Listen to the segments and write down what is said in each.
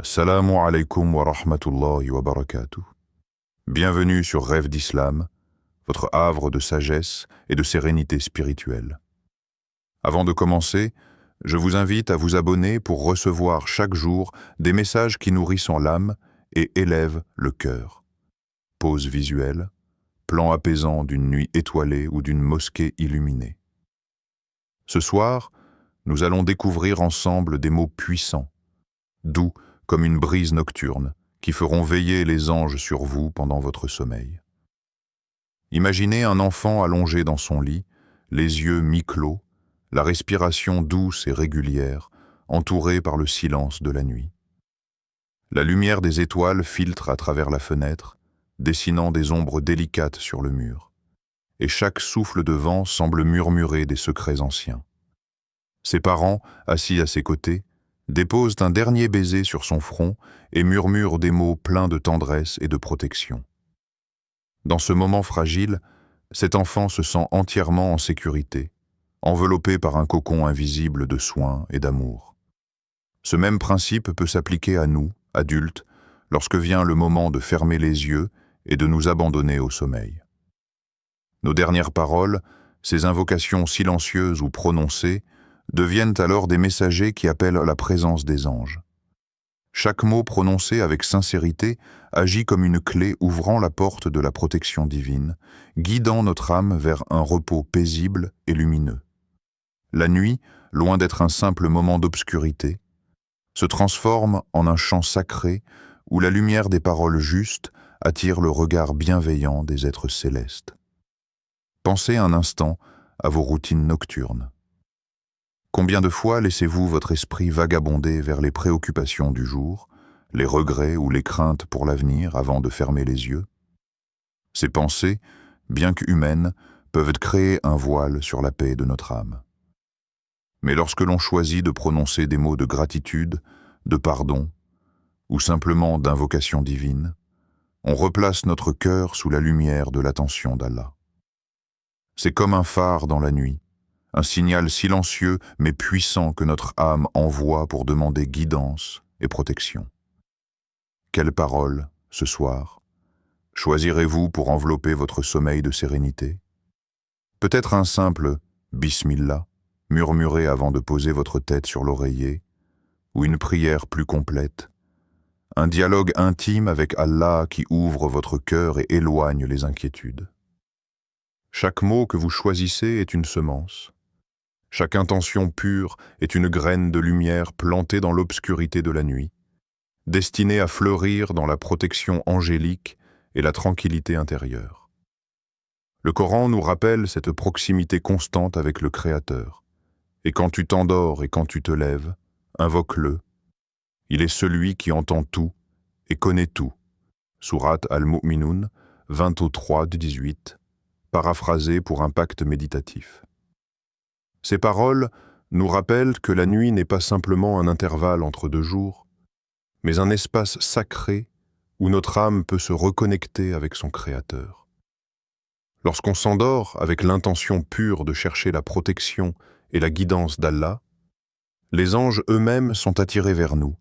Assalamu alaikum wa rahmatullahi wa barakatuh. Bienvenue sur Rêve d'Islam, votre havre de sagesse et de sérénité spirituelle. Avant de commencer, je vous invite à vous abonner pour recevoir chaque jour des messages qui nourrissent en l'âme et élèvent le cœur. Pause visuelle, plan apaisant d'une nuit étoilée ou d'une mosquée illuminée. Ce soir, nous allons découvrir ensemble des mots puissants, doux comme une brise nocturne, qui feront veiller les anges sur vous pendant votre sommeil. Imaginez un enfant allongé dans son lit, les yeux mi-clos, la respiration douce et régulière, entouré par le silence de la nuit. La lumière des étoiles filtre à travers la fenêtre, dessinant des ombres délicates sur le mur, et chaque souffle de vent semble murmurer des secrets anciens. Ses parents, assis à ses côtés, déposent un dernier baiser sur son front et murmurent des mots pleins de tendresse et de protection. Dans ce moment fragile, cet enfant se sent entièrement en sécurité, enveloppé par un cocon invisible de soins et d'amour. Ce même principe peut s'appliquer à nous, adultes, lorsque vient le moment de fermer les yeux et de nous abandonner au sommeil. Nos dernières paroles, ces invocations silencieuses ou prononcées, deviennent alors des messagers qui appellent la présence des anges. Chaque mot prononcé avec sincérité agit comme une clé ouvrant la porte de la protection divine, guidant notre âme vers un repos paisible et lumineux. La nuit, loin d'être un simple moment d'obscurité, se transforme en un chant sacré où la lumière des paroles justes attire le regard bienveillant des êtres célestes. Pensez un instant à vos routines nocturnes. Combien de fois laissez-vous votre esprit vagabonder vers les préoccupations du jour, les regrets ou les craintes pour l'avenir avant de fermer les yeux? Ces pensées, bien qu'humaines, peuvent créer un voile sur la paix de notre âme. Mais lorsque l'on choisit de prononcer des mots de gratitude, de pardon, ou simplement d'invocation divine, on replace notre cœur sous la lumière de l'attention d'Allah. C'est comme un phare dans la nuit, un signal silencieux mais puissant que notre âme envoie pour demander guidance et protection. Quelles paroles, ce soir, choisirez-vous pour envelopper votre sommeil de sérénité? Peut-être un simple « Bismillah » murmuré avant de poser votre tête sur l'oreiller, ou une prière plus complète, un dialogue intime avec Allah qui ouvre votre cœur et éloigne les inquiétudes. Chaque mot que vous choisissez est une semence. Chaque intention pure est une graine de lumière plantée dans l'obscurité de la nuit, destinée à fleurir dans la protection angélique et la tranquillité intérieure. Le Coran nous rappelle cette proximité constante avec le Créateur. Et quand tu t'endors et quand tu te lèves, invoque-le. Il est celui qui entend tout et connaît tout. Sourate Al-Mu'minun 23-18, paraphrasé pour un pacte méditatif. Ces paroles nous rappellent que la nuit n'est pas simplement un intervalle entre deux jours, mais un espace sacré où notre âme peut se reconnecter avec son Créateur. Lorsqu'on s'endort avec l'intention pure de chercher la protection et la guidance d'Allah, les anges eux-mêmes sont attirés vers nous,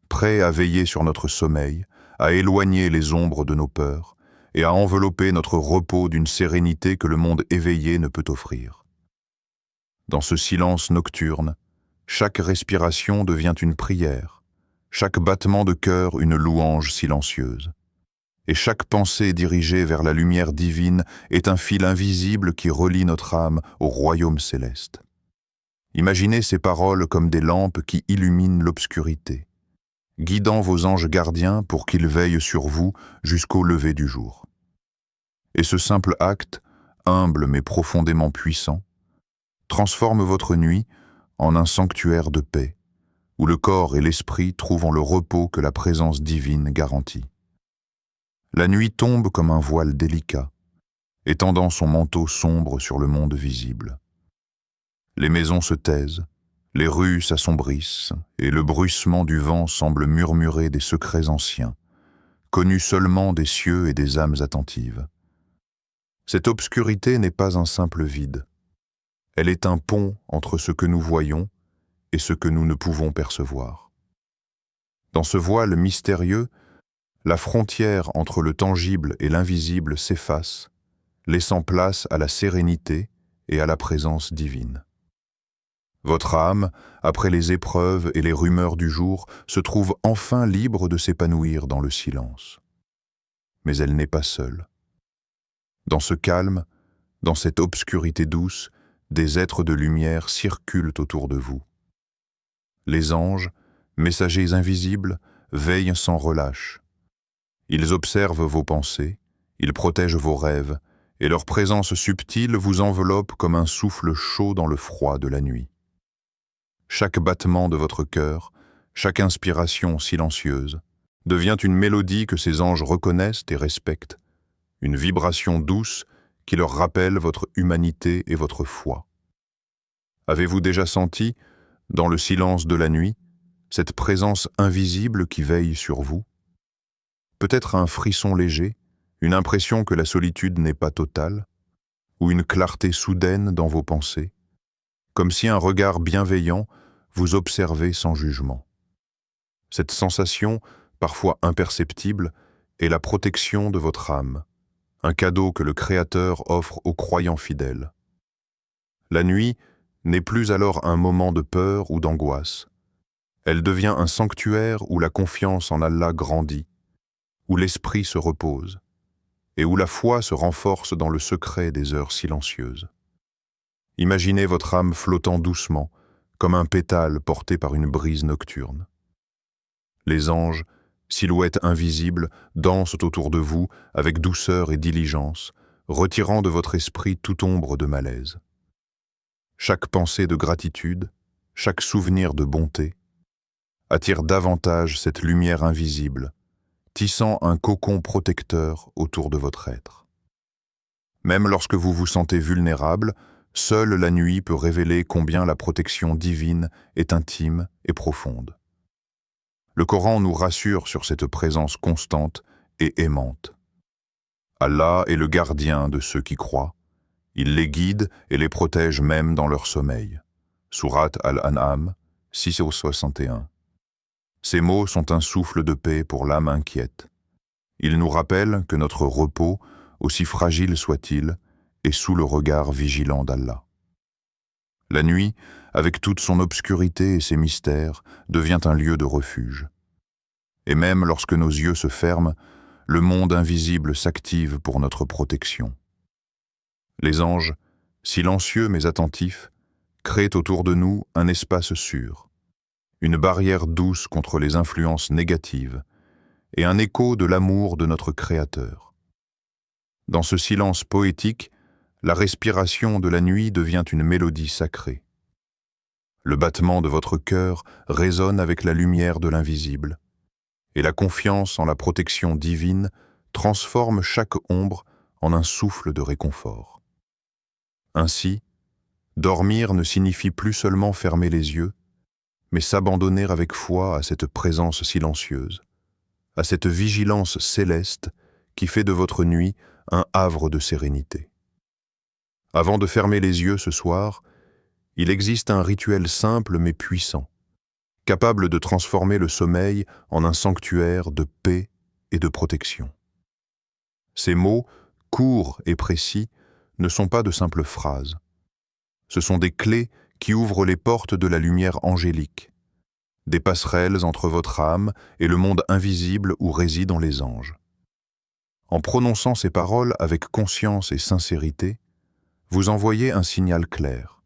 prêts à veiller sur notre sommeil, à éloigner les ombres de nos peurs et à envelopper notre repos d'une sérénité que le monde éveillé ne peut offrir. Dans ce silence nocturne, chaque respiration devient une prière, chaque battement de cœur une louange silencieuse. Et chaque pensée dirigée vers la lumière divine est un fil invisible qui relie notre âme au royaume céleste. Imaginez ces paroles comme des lampes qui illuminent l'obscurité, guidant vos anges gardiens pour qu'ils veillent sur vous jusqu'au lever du jour. Et ce simple acte, humble mais profondément puissant, transforme votre nuit en un sanctuaire de paix, où le corps et l'esprit trouvent le repos que la présence divine garantit. La nuit tombe comme un voile délicat, étendant son manteau sombre sur le monde visible. Les maisons se taisent, les rues s'assombrissent, et le bruissement du vent semble murmurer des secrets anciens, connus seulement des cieux et des âmes attentives. Cette obscurité n'est pas un simple vide. Elle est un pont entre ce que nous voyons et ce que nous ne pouvons percevoir. Dans ce voile mystérieux, la frontière entre le tangible et l'invisible s'efface, laissant place à la sérénité et à la présence divine. Votre âme, après les épreuves et les rumeurs du jour, se trouve enfin libre de s'épanouir dans le silence. Mais elle n'est pas seule. Dans ce calme, dans cette obscurité douce, des êtres de lumière circulent autour de vous. Les anges, messagers invisibles, veillent sans relâche. Ils observent vos pensées, ils protègent vos rêves, et leur présence subtile vous enveloppe comme un souffle chaud dans le froid de la nuit. Chaque battement de votre cœur, chaque inspiration silencieuse, devient une mélodie que ces anges reconnaissent et respectent, une vibration douce qui leur rappelle votre humanité et votre foi. Avez-vous déjà senti, dans le silence de la nuit, cette présence invisible qui veille sur vous? Peut-être un frisson léger, une impression que la solitude n'est pas totale, ou une clarté soudaine dans vos pensées, comme si un regard bienveillant vous observait sans jugement. Cette sensation, parfois imperceptible, est la protection de votre âme, un cadeau que le Créateur offre aux croyants fidèles. La nuit n'est plus alors un moment de peur ou d'angoisse. Elle devient un sanctuaire où la confiance en Allah grandit, où l'esprit se repose, et où la foi se renforce dans le secret des heures silencieuses. Imaginez votre âme flottant doucement, comme un pétale porté par une brise nocturne. Les anges, silhouettes invisibles, dansent autour de vous avec douceur et diligence, retirant de votre esprit toute ombre de malaise. Chaque pensée de gratitude, chaque souvenir de bonté, attire davantage cette lumière invisible, tissant un cocon protecteur autour de votre être. Même lorsque vous vous sentez vulnérable, seule la nuit peut révéler combien la protection divine est intime et profonde. Le Coran nous rassure sur cette présence constante et aimante. Allah est le gardien de ceux qui croient. Il les guide et les protège même dans leur sommeil. Sourate Al-An'am, 6-61. Ces mots sont un souffle de paix pour l'âme inquiète. Ils nous rappellent que notre repos, aussi fragile soit-il, est sous le regard vigilant d'Allah. La nuit, avec toute son obscurité et ses mystères, devient un lieu de refuge. Et même lorsque nos yeux se ferment, le monde invisible s'active pour notre protection. Les anges, silencieux mais attentifs, créent autour de nous un espace sûr, une barrière douce contre les influences négatives et un écho de l'amour de notre Créateur. Dans ce silence poétique, la respiration de la nuit devient une mélodie sacrée. Le battement de votre cœur résonne avec la lumière de l'invisible, et la confiance en la protection divine transforme chaque ombre en un souffle de réconfort. Ainsi, dormir ne signifie plus seulement fermer les yeux, mais s'abandonner avec foi à cette présence silencieuse, à cette vigilance céleste qui fait de votre nuit un havre de sérénité. Avant de fermer les yeux ce soir, il existe un rituel simple mais puissant, capable de transformer le sommeil en un sanctuaire de paix et de protection. Ces mots, courts et précis, ne sont pas de simples phrases. Ce sont des clés qui ouvrent les portes de la lumière angélique, des passerelles entre votre âme et le monde invisible où résident les anges. En prononçant ces paroles avec conscience et sincérité, vous envoyez un signal clair.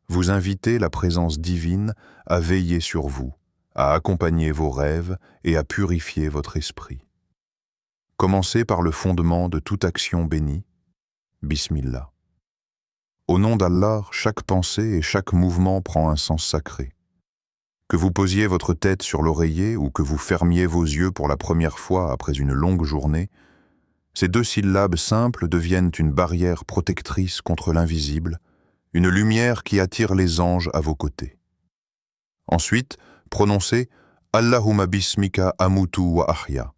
Vous invitez la présence divine à veiller sur vous, à accompagner vos rêves et à purifier votre esprit. Commencez par le fondement de toute action bénie, Bismillah. Au nom d'Allah, chaque pensée et chaque mouvement prend un sens sacré. Que vous posiez votre tête sur l'oreiller ou que vous fermiez vos yeux pour la première fois après une longue journée, ces deux syllabes simples deviennent une barrière protectrice contre l'invisible, une lumière qui attire les anges à vos côtés. Ensuite, prononcez « Allahumma bismika amutu wa ahya ».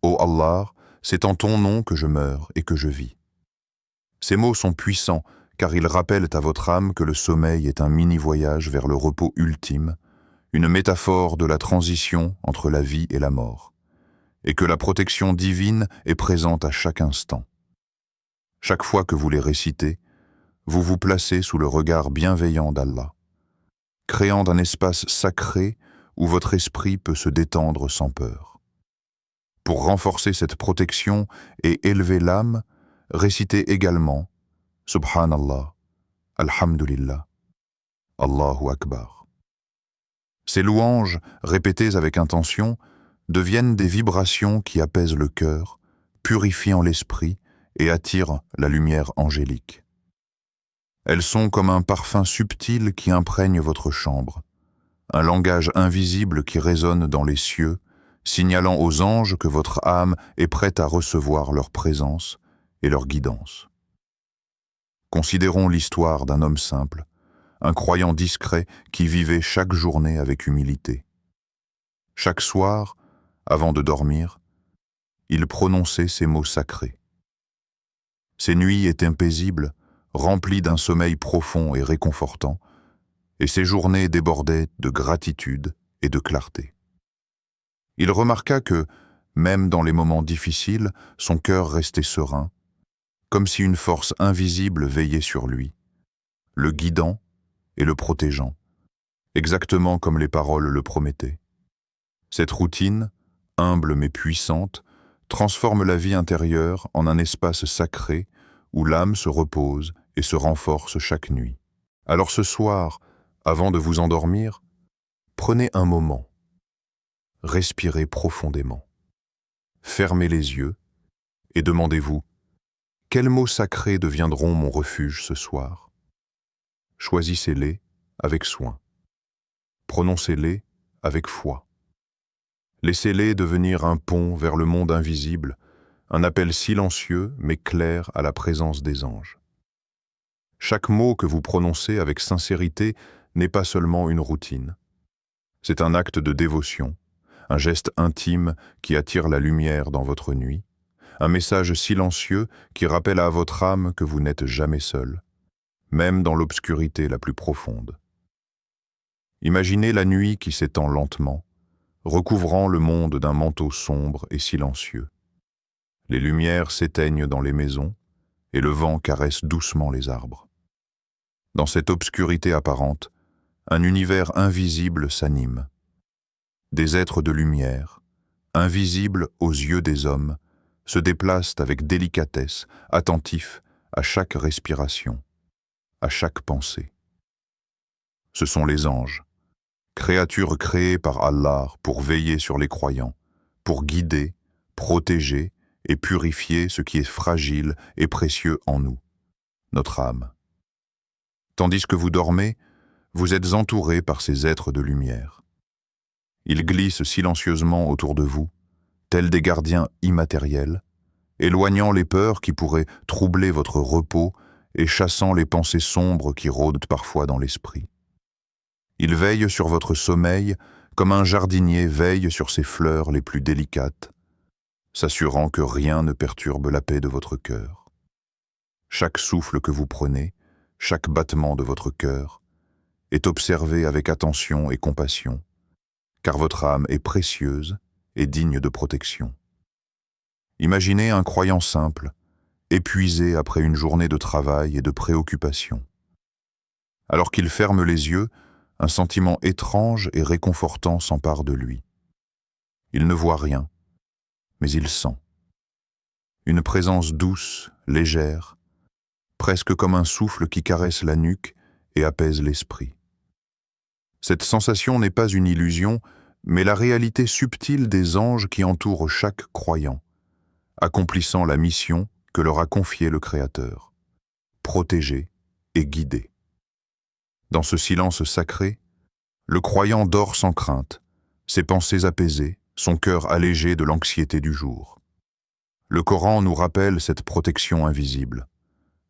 Ô Allah, c'est en ton nom que je meurs et que je vis. Ces mots sont puissants car ils rappellent à votre âme que le sommeil est un mini-voyage vers le repos ultime, une métaphore de la transition entre la vie et la mort, et que la protection divine est présente à chaque instant. Chaque fois que vous les récitez, vous vous placez sous le regard bienveillant d'Allah, créant un espace sacré où votre esprit peut se détendre sans peur. Pour renforcer cette protection et élever l'âme, récitez également Subhanallah, Alhamdulillah, Allahu Akbar. Ces louanges, répétées avec intention, deviennent des vibrations qui apaisent le cœur, purifiant l'esprit et attirent la lumière angélique. Elles sont comme un parfum subtil qui imprègne votre chambre, un langage invisible qui résonne dans les cieux, signalant aux anges que votre âme est prête à recevoir leur présence et leur guidance. Considérons l'histoire d'un homme simple, un croyant discret qui vivait chaque journée avec humilité. Chaque soir, avant de dormir, il prononçait ces mots sacrés. Ses nuits étaient paisibles, remplies d'un sommeil profond et réconfortant, et ses journées débordaient de gratitude et de clarté. Il remarqua que, même dans les moments difficiles, son cœur restait serein, comme si une force invisible veillait sur lui, le guidant et le protégeant, exactement comme les paroles le promettaient. Cette routine, humble mais puissante, transforme la vie intérieure en un espace sacré où l'âme se repose et se renforce chaque nuit. Alors ce soir, avant de vous endormir, prenez un moment, respirez profondément, fermez les yeux et demandez-vous « Quels mots sacrés deviendront mon refuge ce soir ?» Choisissez-les avec soin. Prononcez-les avec foi. Laissez-les devenir un pont vers le monde invisible, un appel silencieux mais clair à la présence des anges. Chaque mot que vous prononcez avec sincérité n'est pas seulement une routine. C'est un acte de dévotion, un geste intime qui attire la lumière dans votre nuit, un message silencieux qui rappelle à votre âme que vous n'êtes jamais seul, même dans l'obscurité la plus profonde. Imaginez la nuit qui s'étend lentement, recouvrant le monde d'un manteau sombre et silencieux. Les lumières s'éteignent dans les maisons et le vent caresse doucement les arbres. Dans cette obscurité apparente, un univers invisible s'anime. Des êtres de lumière, invisibles aux yeux des hommes, se déplacent avec délicatesse, attentifs à chaque respiration, à chaque pensée. Ce sont les anges, créatures créées par Allah pour veiller sur les croyants, pour guider, protéger et purifier ce qui est fragile et précieux en nous, notre âme. Tandis que vous dormez, vous êtes entourés par ces êtres de lumière. Ils glissent silencieusement autour de vous, tels des gardiens immatériels, éloignant les peurs qui pourraient troubler votre repos et chassant les pensées sombres qui rôdent parfois dans l'esprit. Ils veillent sur votre sommeil comme un jardinier veille sur ses fleurs les plus délicates, s'assurant que rien ne perturbe la paix de votre cœur. Chaque souffle que vous prenez, chaque battement de votre cœur, est observé avec attention et compassion, car votre âme est précieuse et digne de protection. Imaginez un croyant simple, épuisé après une journée de travail et de préoccupation. Alors qu'il ferme les yeux, un sentiment étrange et réconfortant s'empare de lui. Il ne voit rien, mais il sent. Une présence douce, légère, presque comme un souffle qui caresse la nuque et apaise l'esprit. Cette sensation n'est pas une illusion, mais la réalité subtile des anges qui entourent chaque croyant, accomplissant la mission que leur a confiée le Créateur, protéger et guider. Dans ce silence sacré, le croyant dort sans crainte, ses pensées apaisées, son cœur allégé de l'anxiété du jour. Le Coran nous rappelle cette protection invisible.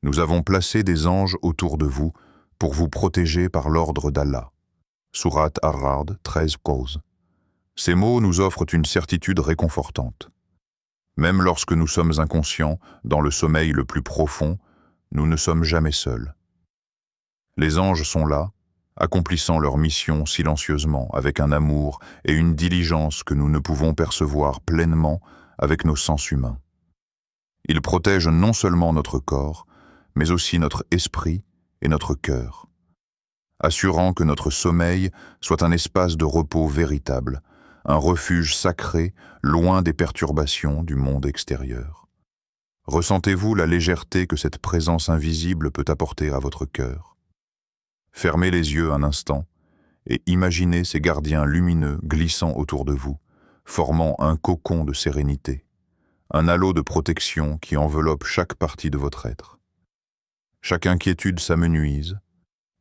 Nous avons placé des anges autour de vous pour vous protéger par l'ordre d'Allah. Sourate Ar-Ra'd 13-11. Ces mots nous offrent une certitude réconfortante. Même lorsque nous sommes inconscients, dans le sommeil le plus profond, nous ne sommes jamais seuls. Les anges sont là, accomplissant leur mission silencieusement avec un amour et une diligence que nous ne pouvons percevoir pleinement avec nos sens humains. Ils protègent non seulement notre corps, mais aussi notre esprit et notre cœur, assurant que notre sommeil soit un espace de repos véritable, un refuge sacré loin des perturbations du monde extérieur. Ressentez-vous la légèreté que cette présence invisible peut apporter à votre cœur? Fermez les yeux un instant et imaginez ces gardiens lumineux glissant autour de vous, formant un cocon de sérénité, un halo de protection qui enveloppe chaque partie de votre être. Chaque inquiétude s'amenuise,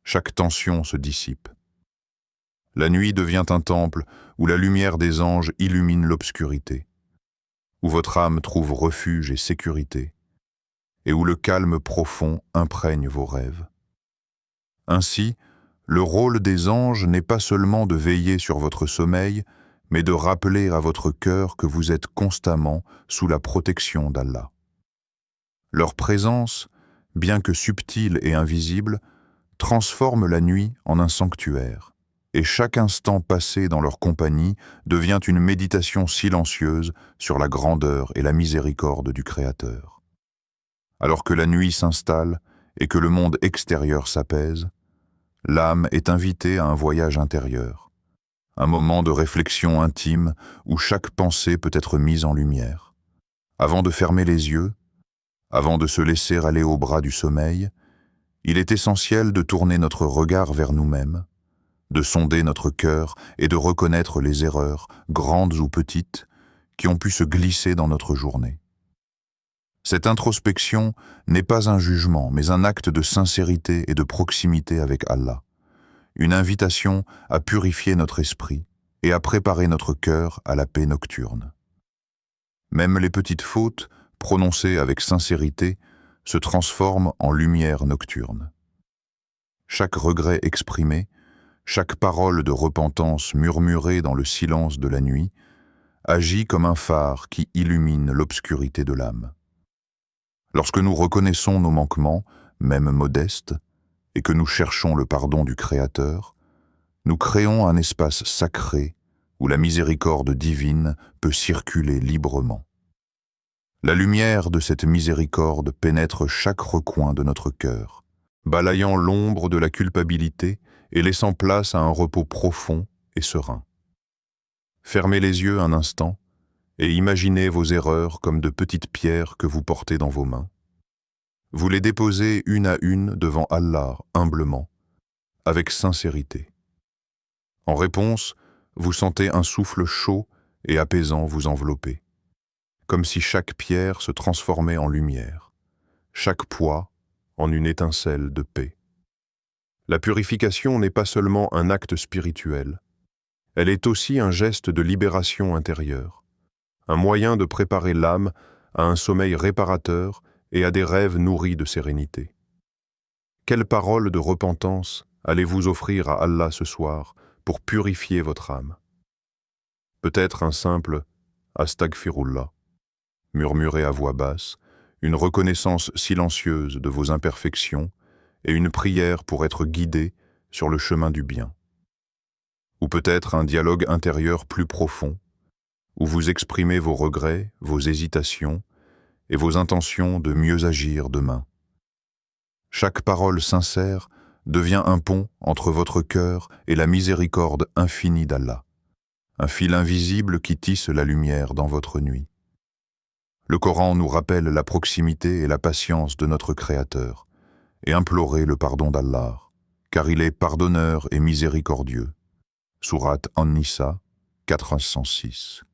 chaque tension se dissipe. La nuit devient un temple où la lumière des anges illumine l'obscurité, où votre âme trouve refuge et sécurité, et où le calme profond imprègne vos rêves. Ainsi, le rôle des anges n'est pas seulement de veiller sur votre sommeil, mais de rappeler à votre cœur que vous êtes constamment sous la protection d'Allah. Leur présence, bien que subtile et invisible, transforme la nuit en un sanctuaire, et chaque instant passé dans leur compagnie devient une méditation silencieuse sur la grandeur et la miséricorde du Créateur. Alors que la nuit s'installe et que le monde extérieur s'apaise, l'âme est invitée à un voyage intérieur, un moment de réflexion intime où chaque pensée peut être mise en lumière. Avant de fermer les yeux, avant de se laisser aller au bras du sommeil, il est essentiel de tourner notre regard vers nous-mêmes, de sonder notre cœur et de reconnaître les erreurs, grandes ou petites, qui ont pu se glisser dans notre journée. Cette introspection n'est pas un jugement, mais un acte de sincérité et de proximité avec Allah, une invitation à purifier notre esprit et à préparer notre cœur à la paix nocturne. Même les petites fautes, prononcées avec sincérité, se transforment en lumière nocturne. Chaque regret exprimé, chaque parole de repentance murmurée dans le silence de la nuit, agit comme un phare qui illumine l'obscurité de l'âme. Lorsque nous reconnaissons nos manquements, même modestes, et que nous cherchons le pardon du Créateur, nous créons un espace sacré où la miséricorde divine peut circuler librement. La lumière de cette miséricorde pénètre chaque recoin de notre cœur, balayant l'ombre de la culpabilité et laissant place à un repos profond et serein. Fermez les yeux un instant et imaginez vos erreurs comme de petites pierres que vous portez dans vos mains. Vous les déposez une à une devant Allah humblement, avec sincérité. En réponse, vous sentez un souffle chaud et apaisant vous envelopper, comme si chaque pierre se transformait en lumière, chaque poids en une étincelle de paix. La purification n'est pas seulement un acte spirituel, elle est aussi un geste de libération intérieure, un moyen de préparer l'âme à un sommeil réparateur et à des rêves nourris de sérénité. Quelle parole de repentance allez-vous offrir à Allah ce soir pour purifier votre âme? Peut-être un simple « Astaghfirullah » murmuré à voix basse, une reconnaissance silencieuse de vos imperfections et une prière pour être guidé sur le chemin du bien. Ou peut-être un dialogue intérieur plus profond, où vous exprimez vos regrets, vos hésitations et vos intentions de mieux agir demain. Chaque parole sincère devient un pont entre votre cœur et la miséricorde infinie d'Allah, un fil invisible qui tisse la lumière dans votre nuit. Le Coran nous rappelle la proximité et la patience de notre Créateur et implorer le pardon d'Allah, car il est pardonneur et miséricordieux. Sourate An-Nisa 406.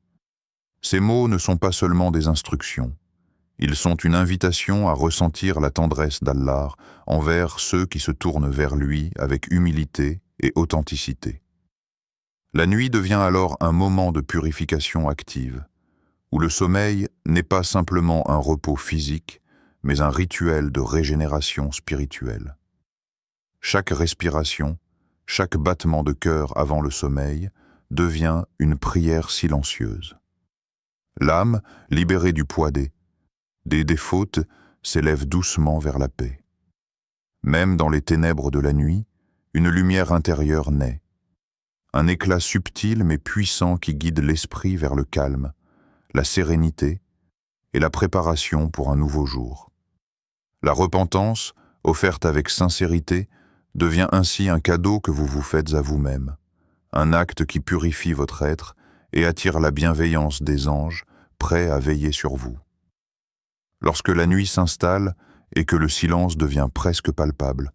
Ces mots ne sont pas seulement des instructions, ils sont une invitation à ressentir la tendresse d'Allah envers ceux qui se tournent vers lui avec humilité et authenticité. La nuit devient alors un moment de purification active, où le sommeil n'est pas simplement un repos physique, mais un rituel de régénération spirituelle. Chaque respiration, chaque battement de cœur avant le sommeil devient une prière silencieuse. L'âme, libérée du poids des fautes, s'élève doucement vers la paix. Même dans les ténèbres de la nuit, une lumière intérieure naît. Un éclat subtil mais puissant qui guide l'esprit vers le calme, la sérénité et la préparation pour un nouveau jour. La repentance, offerte avec sincérité, devient ainsi un cadeau que vous vous faites à vous-même, un acte qui purifie votre être et attire la bienveillance des anges, prêts à veiller sur vous. Lorsque la nuit s'installe et que le silence devient presque palpable,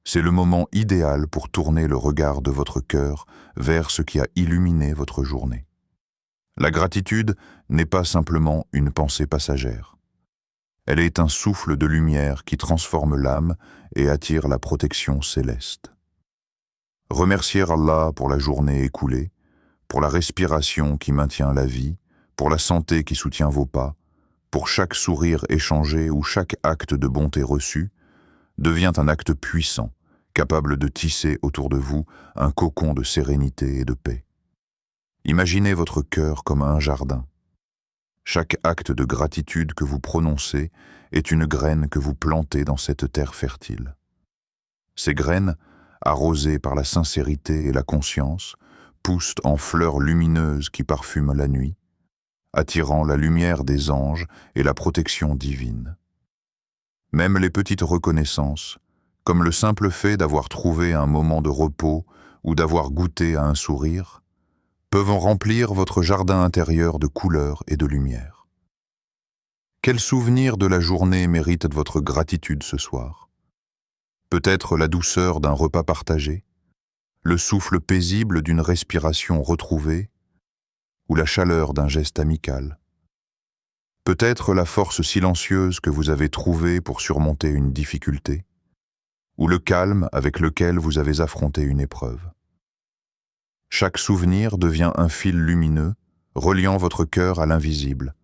c'est le moment idéal pour tourner le regard de votre cœur vers ce qui a illuminé votre journée. La gratitude n'est pas simplement une pensée passagère. Elle est un souffle de lumière qui transforme l'âme et attire la protection céleste. Remercier Allah pour la journée écoulée, pour la respiration qui maintient la vie, pour la santé qui soutient vos pas, pour chaque sourire échangé ou chaque acte de bonté reçu, devient un acte puissant, capable de tisser autour de vous un cocon de sérénité et de paix. Imaginez votre cœur comme un jardin. Chaque acte de gratitude que vous prononcez est une graine que vous plantez dans cette terre fertile. Ces graines, arrosées par la sincérité et la conscience, poussent en fleurs lumineuses qui parfument la nuit, attirant la lumière des anges et la protection divine. Même les petites reconnaissances, comme le simple fait d'avoir trouvé un moment de repos ou d'avoir goûté à un sourire, peuvent remplir votre jardin intérieur de couleurs et de lumière. Quel souvenir de la journée mérite votre gratitude ce soir? Peut-être la douceur d'un repas partagé, le souffle paisible d'une respiration retrouvée, ou la chaleur d'un geste amical. Peut-être la force silencieuse que vous avez trouvée pour surmonter une difficulté, ou le calme avec lequel vous avez affronté une épreuve. Chaque souvenir devient un fil lumineux, reliant votre cœur à l'invisible,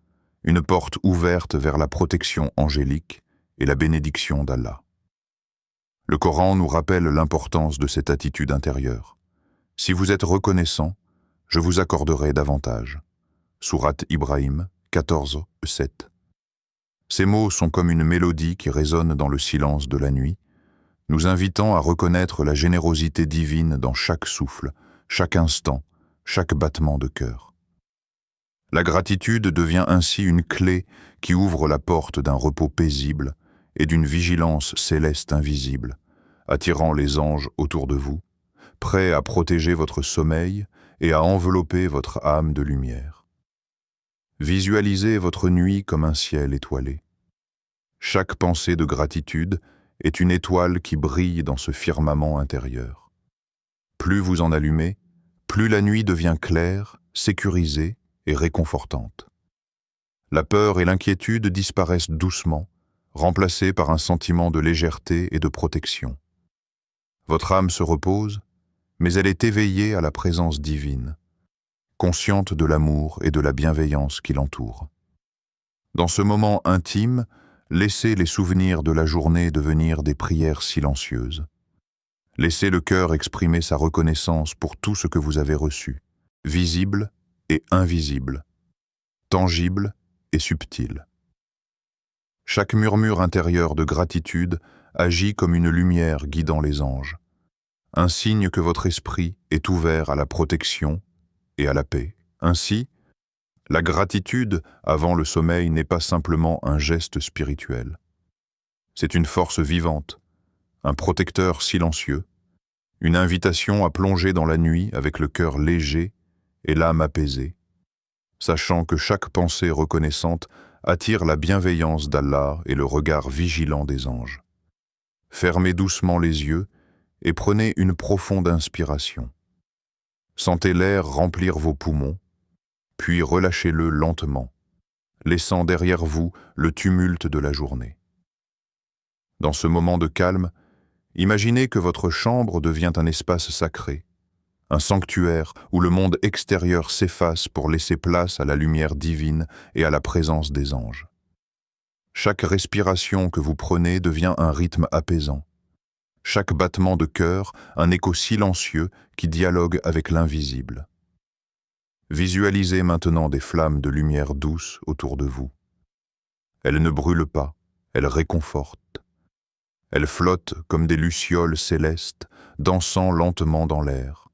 une porte ouverte vers la protection angélique et la bénédiction d'Allah. Le Coran nous rappelle l'importance de cette attitude intérieure. Si vous êtes reconnaissant, je vous accorderai davantage. Sourate Ibrahim 14, 7. Ces mots sont comme une mélodie qui résonne dans le silence de la nuit, nous invitant à reconnaître la générosité divine dans chaque souffle, chaque instant, chaque battement de cœur. La gratitude devient ainsi une clé qui ouvre la porte d'un repos paisible et d'une vigilance céleste invisible, attirant les anges autour de vous, prêts à protéger votre sommeil et à envelopper votre âme de lumière. Visualisez votre nuit comme un ciel étoilé. Chaque pensée de gratitude est une étoile qui brille dans ce firmament intérieur. Plus vous en allumez, plus la nuit devient claire, sécurisée et réconfortante. La peur et l'inquiétude disparaissent doucement, remplacées par un sentiment de légèreté et de protection. Votre âme se repose, mais elle est éveillée à la présence divine, consciente de l'amour et de la bienveillance qui l'entoure. Dans ce moment intime, laissez les souvenirs de la journée devenir des prières silencieuses. Laissez le cœur exprimer sa reconnaissance pour tout ce que vous avez reçu, visible et invisible, tangible et subtil. Chaque murmure intérieur de gratitude agit comme une lumière guidant les anges, un signe que votre esprit est ouvert à la protection et à la paix. Ainsi, la gratitude avant le sommeil n'est pas simplement un geste spirituel. C'est une force vivante, un protecteur silencieux, une invitation à plonger dans la nuit avec le cœur léger et l'âme apaisée, sachant que chaque pensée reconnaissante attire la bienveillance d'Allah et le regard vigilant des anges. Fermez doucement les yeux et prenez une profonde inspiration. Sentez l'air remplir vos poumons, puis relâchez-le lentement, laissant derrière vous le tumulte de la journée. Dans ce moment de calme, imaginez que votre chambre devient un espace sacré, un sanctuaire où le monde extérieur s'efface pour laisser place à la lumière divine et à la présence des anges. Chaque respiration que vous prenez devient un rythme apaisant. Chaque battement de cœur, un écho silencieux qui dialogue avec l'invisible. Visualisez maintenant des flammes de lumière douce autour de vous. Elles ne brûlent pas, elles réconfortent. Elles flottent comme des lucioles célestes, dansant lentement dans l'air,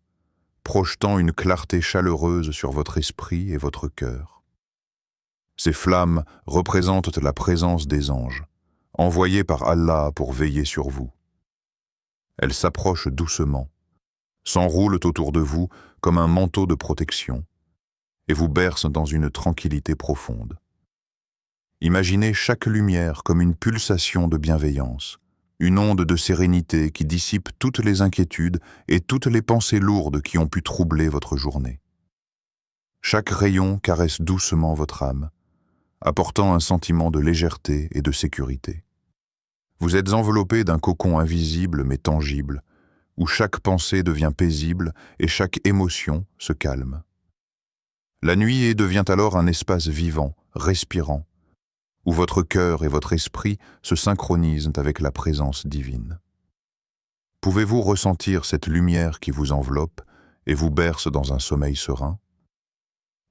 projetant une clarté chaleureuse sur votre esprit et votre cœur. Ces flammes représentent la présence des anges, envoyés par Allah pour veiller sur vous. Elles s'approchent doucement, s'enroulent autour de vous comme un manteau de protection, et vous bercent dans une tranquillité profonde. Imaginez chaque lumière comme une pulsation de bienveillance, une onde de sérénité qui dissipe toutes les inquiétudes et toutes les pensées lourdes qui ont pu troubler votre journée. Chaque rayon caresse doucement votre âme, apportant un sentiment de légèreté et de sécurité. Vous êtes enveloppé d'un cocon invisible mais tangible, où chaque pensée devient paisible et chaque émotion se calme. La nuit devient alors un espace vivant, respirant, où votre cœur et votre esprit se synchronisent avec la présence divine. Pouvez-vous ressentir cette lumière qui vous enveloppe et vous berce dans un sommeil serein?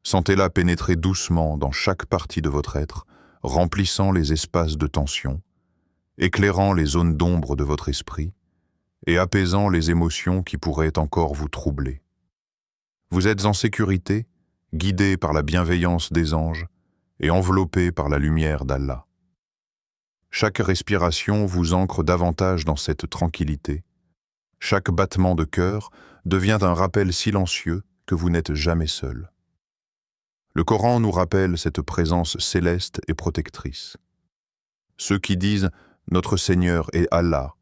Sentez-la pénétrer doucement dans chaque partie de votre être, remplissant les espaces de tension, éclairant les zones d'ombre de votre esprit et apaisant les émotions qui pourraient encore vous troubler. Vous êtes en sécurité, guidé par la bienveillance des anges et enveloppé par la lumière d'Allah. Chaque respiration vous ancre davantage dans cette tranquillité. Chaque battement de cœur devient un rappel silencieux que vous n'êtes jamais seul. Le Coran nous rappelle cette présence céleste et protectrice. Ceux qui disent « Notre Seigneur est Allah »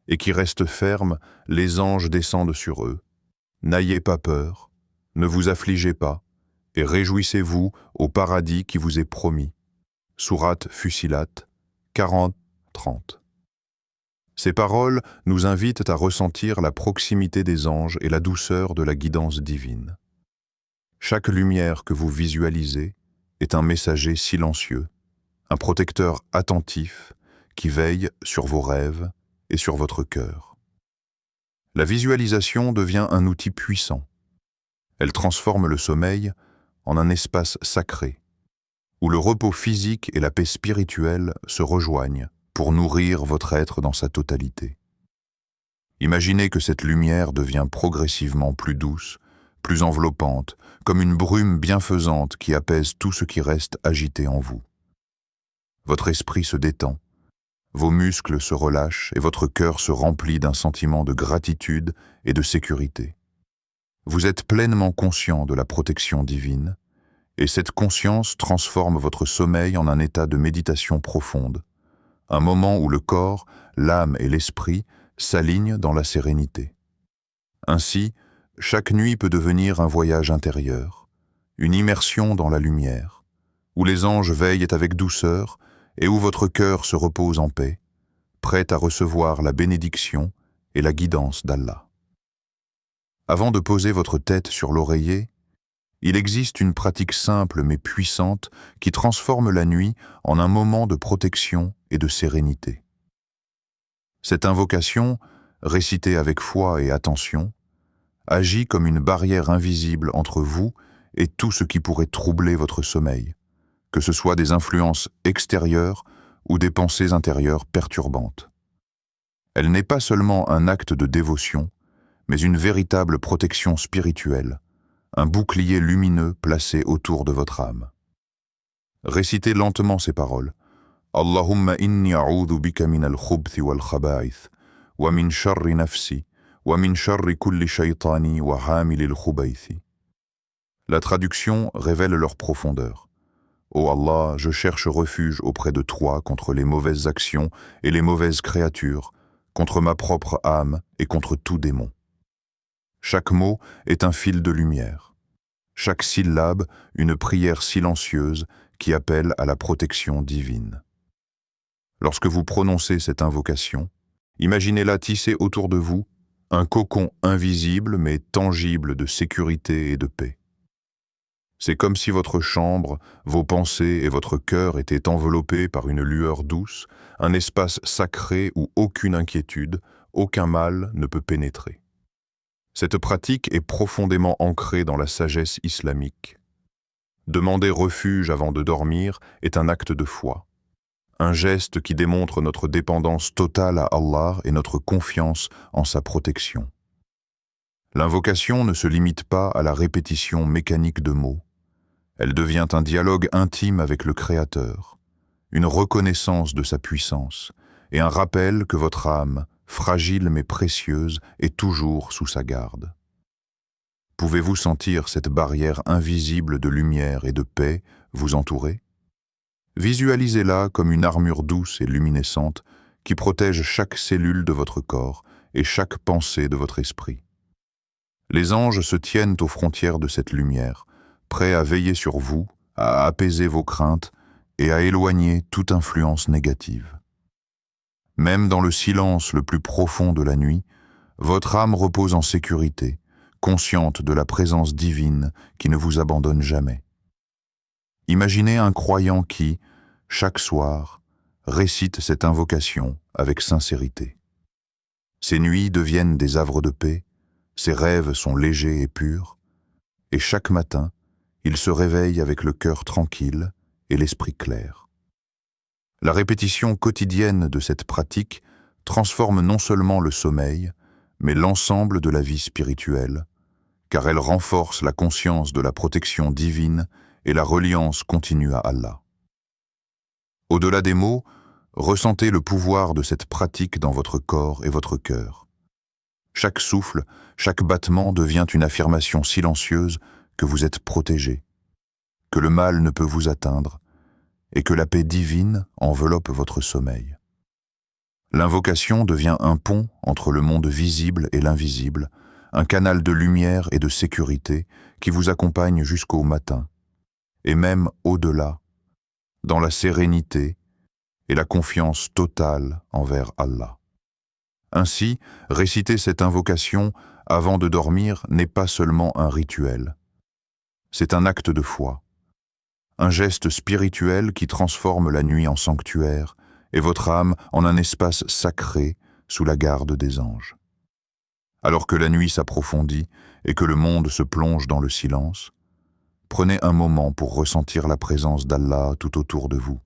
et qui restent fermes, les anges descendent sur eux. N'ayez pas peur, ne vous affligez pas, et réjouissez-vous au paradis qui vous est promis. Sourate Fussilat 40-30. Ces paroles nous invitent à ressentir la proximité des anges et la douceur de la guidance divine. Chaque lumière que vous visualisez est un messager silencieux, un protecteur attentif qui veille sur vos rêves et sur votre cœur. La visualisation devient un outil puissant. Elle transforme le sommeil en un espace sacré, où le repos physique et la paix spirituelle se rejoignent pour nourrir votre être dans sa totalité. Imaginez que cette lumière devient progressivement plus douce, plus enveloppante, comme une brume bienfaisante qui apaise tout ce qui reste agité en vous. Votre esprit se détend, vos muscles se relâchent et votre cœur se remplit d'un sentiment de gratitude et de sécurité. Vous êtes pleinement conscient de la protection divine, et cette conscience transforme votre sommeil en un état de méditation profonde, un moment où le corps, l'âme et l'esprit s'alignent dans la sérénité. Ainsi, chaque nuit peut devenir un voyage intérieur, une immersion dans la lumière, où les anges veillent avec douceur et où votre cœur se repose en paix, prêt à recevoir la bénédiction et la guidance d'Allah. Avant de poser votre tête sur l'oreiller, il existe une pratique simple mais puissante qui transforme la nuit en un moment de protection et de sérénité. Cette invocation, récitée avec foi et attention, agit comme une barrière invisible entre vous et tout ce qui pourrait troubler votre sommeil, que ce soit des influences extérieures ou des pensées intérieures perturbantes. Elle n'est pas seulement un acte de dévotion, mais une véritable protection spirituelle, un bouclier lumineux placé autour de votre âme. Récitez lentement ces paroles. Allahumma inni a'udhu bika min al-khubthi wal-khaba'ith, wa min sharri nafsi, wa min sharri kulli shaytani wa hamili al-khubaythi. La traduction révèle leur profondeur. Ô Allah, je cherche refuge auprès de toi contre les mauvaises actions et les mauvaises créatures, contre ma propre âme et contre tout démon. Chaque mot est un fil de lumière. Chaque syllabe, une prière silencieuse qui appelle à la protection divine. Lorsque vous prononcez cette invocation, imaginez-la tisser autour de vous un cocon invisible mais tangible de sécurité et de paix. C'est comme si votre chambre, vos pensées et votre cœur étaient enveloppés par une lueur douce, un espace sacré où aucune inquiétude, aucun mal ne peut pénétrer. Cette pratique est profondément ancrée dans la sagesse islamique. Demander refuge avant de dormir est un acte de foi. un geste qui démontre notre dépendance totale à Allah et notre confiance en sa protection. L'invocation ne se limite pas à la répétition mécanique de mots. Elle devient un dialogue intime avec le Créateur, une reconnaissance de sa puissance et un rappel que votre âme, fragile mais précieuse, est toujours sous sa garde. Pouvez-vous sentir cette barrière invisible de lumière et de paix vous entourer? Visualisez-la comme une armure douce et luminescente qui protège chaque cellule de votre corps et chaque pensée de votre esprit. Les anges se tiennent aux frontières de cette lumière, prêts à veiller sur vous, à apaiser vos craintes et à éloigner toute influence négative. Même dans le silence le plus profond de la nuit, votre âme repose en sécurité, consciente de la présence divine qui ne vous abandonne jamais. Imaginez un croyant qui, chaque soir, récite cette invocation avec sincérité. Ses nuits deviennent des havres de paix, ses rêves sont légers et purs, et chaque matin, il se réveille avec le cœur tranquille et l'esprit clair. La répétition quotidienne de cette pratique transforme non seulement le sommeil, mais l'ensemble de la vie spirituelle, car elle renforce la conscience de la protection divine et la reliance continue à Allah. Au-delà des mots, ressentez le pouvoir de cette pratique dans votre corps et votre cœur. Chaque souffle, chaque battement devient une affirmation silencieuse que vous êtes protégé, que le mal ne peut vous atteindre et que la paix divine enveloppe votre sommeil. L'invocation devient un pont entre le monde visible et l'invisible, un canal de lumière et de sécurité qui vous accompagne jusqu'au matin, et même au-delà, dans la sérénité et la confiance totale envers Allah. Ainsi, réciter cette invocation avant de dormir n'est pas seulement un rituel. C'est un acte de foi, un geste spirituel qui transforme la nuit en sanctuaire et votre âme en un espace sacré sous la garde des anges. Alors que la nuit s'approfondit et que le monde se plonge dans le silence, prenez un moment pour ressentir la présence d'Allah tout autour de vous.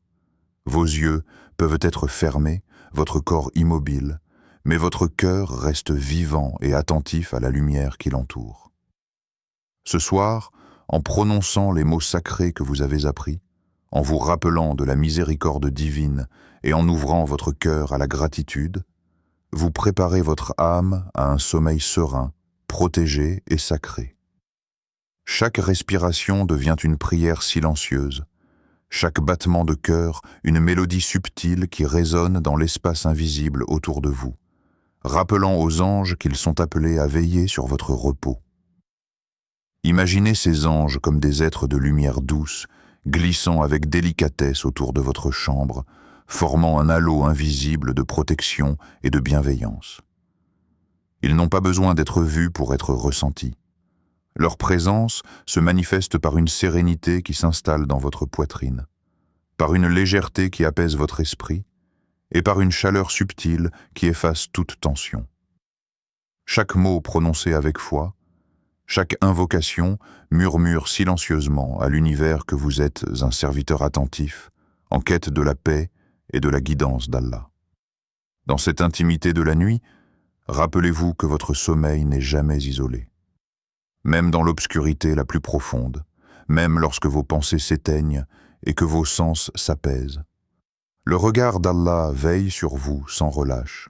Vos yeux peuvent être fermés, votre corps immobile, mais votre cœur reste vivant et attentif à la lumière qui l'entoure. Ce soir, en prononçant les mots sacrés que vous avez appris, en vous rappelant de la miséricorde divine et en ouvrant votre cœur à la gratitude, vous préparez votre âme à un sommeil serein, protégé et sacré. Chaque respiration devient une prière silencieuse, chaque battement de cœur une mélodie subtile qui résonne dans l'espace invisible autour de vous, rappelant aux anges qu'ils sont appelés à veiller sur votre repos. Imaginez ces anges comme des êtres de lumière douce, glissant avec délicatesse autour de votre chambre, formant un halo invisible de protection et de bienveillance. Ils n'ont pas besoin d'être vus pour être ressentis. Leur présence se manifeste par une sérénité qui s'installe dans votre poitrine, par une légèreté qui apaise votre esprit et par une chaleur subtile qui efface toute tension. Chaque mot prononcé avec foi, chaque invocation murmure silencieusement à l'univers que vous êtes un serviteur attentif, en quête de la paix et de la guidance d'Allah. Dans cette intimité de la nuit, rappelez-vous que votre sommeil n'est jamais isolé. Même dans l'obscurité la plus profonde, même lorsque vos pensées s'éteignent et que vos sens s'apaisent, le regard d'Allah veille sur vous sans relâche.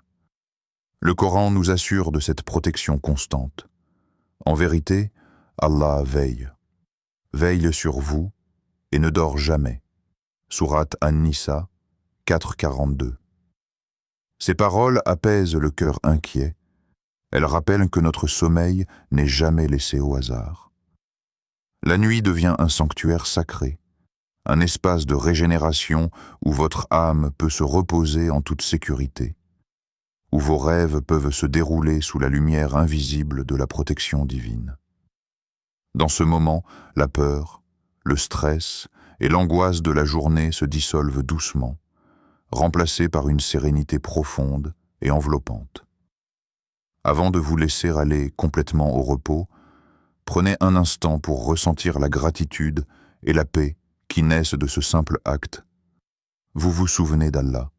Le Coran nous assure de cette protection constante. En vérité, Allah veille sur vous et ne dort jamais. Sourate An-Nisa 4,42. Ces paroles apaisent le cœur inquiet. Elles rappellent que notre sommeil n'est jamais laissé au hasard. La nuit devient un sanctuaire sacré, un espace de régénération où votre âme peut se reposer en toute sécurité, où vos rêves peuvent se dérouler sous la lumière invisible de la protection divine. Dans ce moment, la peur, le stress et l'angoisse de la journée se dissolvent doucement, remplacées par une sérénité profonde et enveloppante. Avant de vous laisser aller complètement au repos, prenez un instant pour ressentir la gratitude et la paix qui naissent de ce simple acte. vous vous souvenez d'Allah.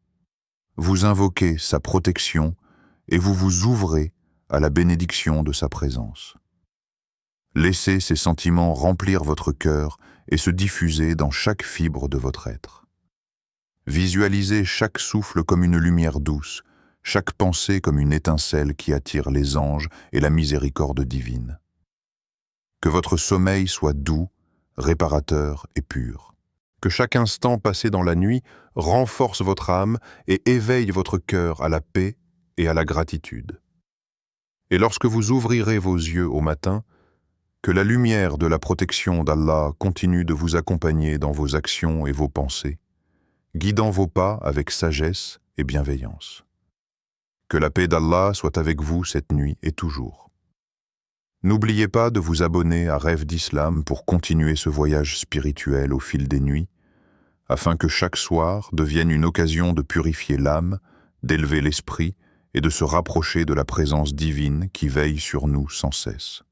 Vous invoquez sa protection et vous vous ouvrez à la bénédiction de sa présence. Laissez ces sentiments remplir votre cœur et se diffuser dans chaque fibre de votre être. Visualisez chaque souffle comme une lumière douce, chaque pensée comme une étincelle qui attire les anges et la miséricorde divine. Que votre sommeil soit doux, réparateur et pur. Que chaque instant passé dans la nuit renforce votre âme et éveille votre cœur à la paix et à la gratitude. Et lorsque vous ouvrirez vos yeux au matin, que la lumière de la protection d'Allah continue de vous accompagner dans vos actions et vos pensées, guidant vos pas avec sagesse et bienveillance. Que la paix d'Allah soit avec vous cette nuit et toujours. N'oubliez pas de vous abonner à Rêves d'Islam pour continuer ce voyage spirituel au fil des nuits, afin que chaque soir devienne une occasion de purifier l'âme, d'élever l'esprit et de se rapprocher de la présence divine qui veille sur nous sans cesse.